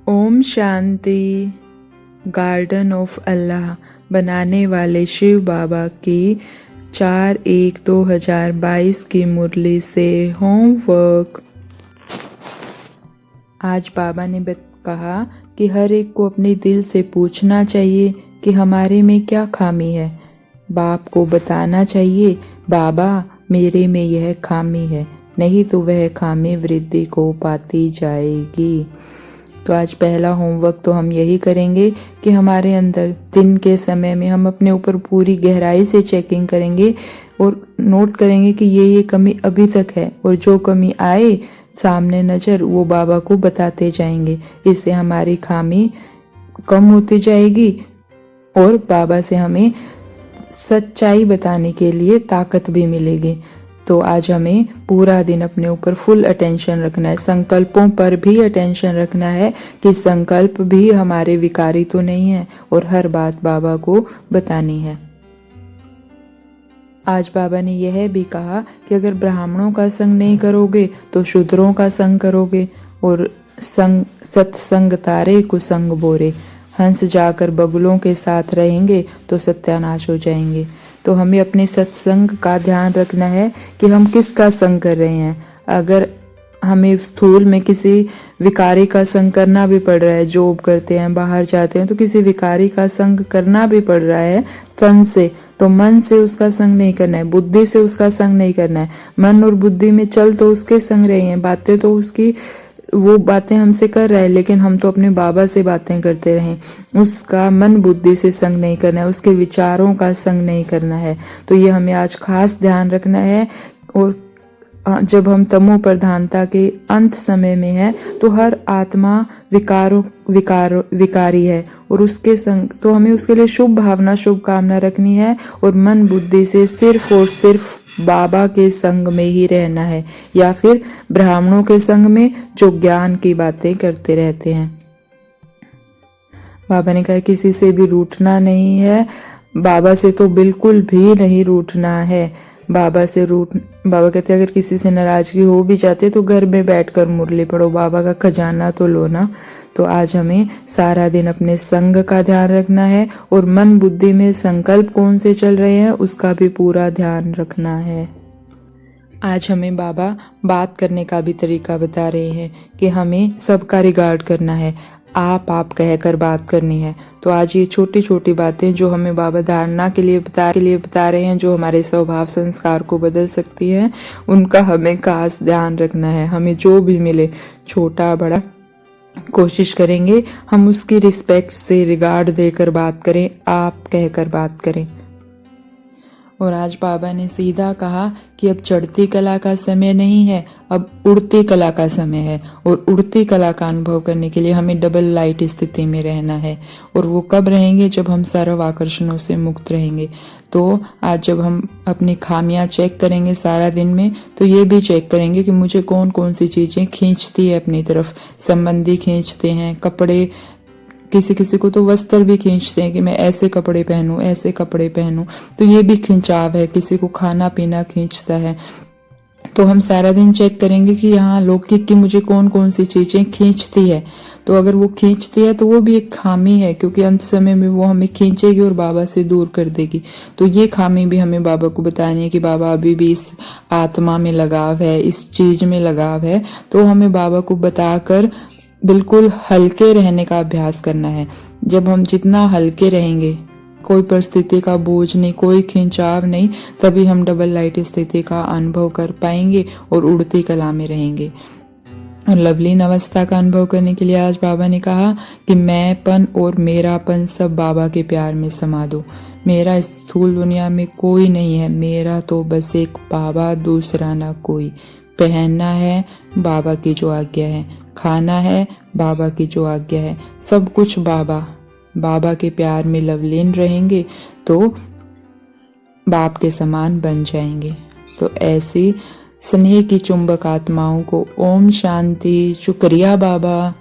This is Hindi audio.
ओम शांति। गार्डन ऑफ अल्लाह बनाने वाले शिव बाबा की 4/1/2022 की मुरली से होमवर्क। आज बाबा ने कहा कि हर एक को अपने दिल से पूछना चाहिए कि हमारे में क्या खामी है। बाप को बताना चाहिए, बाबा मेरे में यह खामी है, नहीं तो वह खामी वृद्धि को पाती जाएगी। तो आज पहला होमवर्क तो हम यही करेंगे कि हमारे अंदर दिन के समय में हम अपने ऊपर पूरी गहराई से चेकिंग करेंगे और नोट करेंगे कि ये कमी अभी तक है, और जो कमी आए सामने नज़र वो बाबा को बताते जाएंगे। इससे हमारी खामी कम होती जाएगी और बाबा से हमें सच्चाई बताने के लिए ताकत भी मिलेगी। तो आज हमें पूरा दिन अपने ऊपर फुल अटेंशन रखना है, संकल्पों पर भी अटेंशन रखना है कि संकल्प भी हमारे विकारी तो नहीं है, और हर बात बाबा को बतानी है। आज बाबा ने यह भी कहा कि अगर ब्राह्मणों का संग नहीं करोगे तो शूद्रों का संग करोगे, और सत्संग तारे कुसंग बोरे, हंस जाकर बगुलों के साथ रहेंगे तो सत्यानाश हो जाएंगे। तो हमें अपने सत्संग का ध्यान रखना है कि हम किसका संग कर रहे हैं। अगर हमें स्थूल में किसी विकारी का संग करना भी पड़ रहा है, जॉब करते हैं, बाहर जाते हैं, तो किसी विकारी का संग करना भी पड़ रहा है तन से, तो मन से उसका संग नहीं करना है, बुद्धि से उसका संग नहीं करना है। मन और बुद्धि में चल तो उसके संग रहे हैं, बातें तो उसकी, वो बातें हमसे कर रहा है, लेकिन हम तो अपने बाबा से बातें करते रहें। उसका मन बुद्धि से संग नहीं करना है, उसके विचारों का संग नहीं करना है। तो ये हमें आज खास ध्यान रखना है। और जब हम तमो प्रधानता के अंत समय में है तो हर आत्मा विकारी है, और उसके संग तो हमें उसके लिए शुभ भावना, शुभ कामना रखनी है, और मन बुद्धि से सिर्फ और सिर्फ बाबा के संग में ही रहना है, या फिर ब्राह्मणों के संग में जो ज्ञान की बातें करते रहते हैं। बाबा ने कहा किसी से भी रूठना नहीं है, बाबा से तो बिल्कुल भी नहीं रूठना है। बाबा कहते हैं अगर किसी से नाराजगी हो भी जाती है तो घर में बैठकर मुरली पढ़ो, बाबा का खजाना तो लो ना। तो आज हमें सारा दिन अपने संग का ध्यान रखना है, और मन बुद्धि में संकल्प कौन से चल रहे हैं उसका भी पूरा ध्यान रखना है। आज हमें बाबा बात करने का भी तरीका बता रहे हैं कि हमें सबका रिगार्ड करना है, आप कहकर बात करनी है। तो आज ये छोटी छोटी बातें जो हमें बाबा धारणा के लिए बता रहे हैं, जो हमारे स्वभाव संस्कार को बदल सकती हैं, उनका हमें खास ध्यान रखना है। हमें जो भी मिले, छोटा बड़ा, कोशिश करेंगे हम उसकी रिस्पेक्ट से रिगार्ड देकर बात करें, आप कहकर बात करें। और आज बाबा ने सीधा कहा कि अब चढ़ती कला का समय नहीं है, अब उड़ती कला का समय है, और उड़ती कला का अनुभव करने के लिए हमें डबल लाइट स्थिति में रहना है। और वो कब रहेंगे? जब हम सर्व आकर्षणों से मुक्त रहेंगे। तो आज जब हम अपनी खामियां चेक करेंगे सारा दिन में, तो ये भी चेक करेंगे कि मुझे कौन कौन सी चीज़ें खींचती है अपनी तरफ। संबंधी खींचते हैं, कपड़े, किसी किसी को तो वस्त्र भी खींचते हैं कि मैं ऐसे कपड़े पहनूं, ऐसे कपड़े पहनूं, तो ये भी खिंचाव है। किसी को खाना पीना खींचता है। तो हम सारा दिन चेक करेंगे कि यहाँ लौकिक की मुझे कौन कौन सी चीजें खींचती है। तो अगर वो खींचती है तो वो भी एक खामी है, क्योंकि अंत समय में वो हमें खींचेगी और बाबा से दूर कर देगी। तो ये खामी भी हमें बाबा को बतानी है कि बाबा अभी भी इस आत्मा में लगाव है, इस चीज में लगाव है। तो हमें बाबा को बताकर बिल्कुल हल्के रहने का अभ्यास करना है। जब हम जितना हल्के रहेंगे, कोई परिस्थिति का बोझ नहीं, कोई खिंचाव नहीं, तभी हम डबल लाइट स्थिति का अनुभव कर पाएंगे और उड़ती कला में रहेंगे। और लवलीन अवस्था का अनुभव करने के लिए आज बाबा ने कहा कि मैंपन और मेरापन सब बाबा के प्यार में समा दो। मेरा इस स्थूल दुनिया में कोई नहीं है, मेरा तो बस एक बाबा, दूसरा ना कोई। पहनना है बाबा की जो आज्ञा है, खाना है बाबा की जो आज्ञा है, सब कुछ बाबा के प्यार में लवलीन रहेंगे तो बाप के समान बन जाएंगे। तो ऐसी स्नेह की चुंबक आत्माओं को ओम शांति। शुक्रिया बाबा।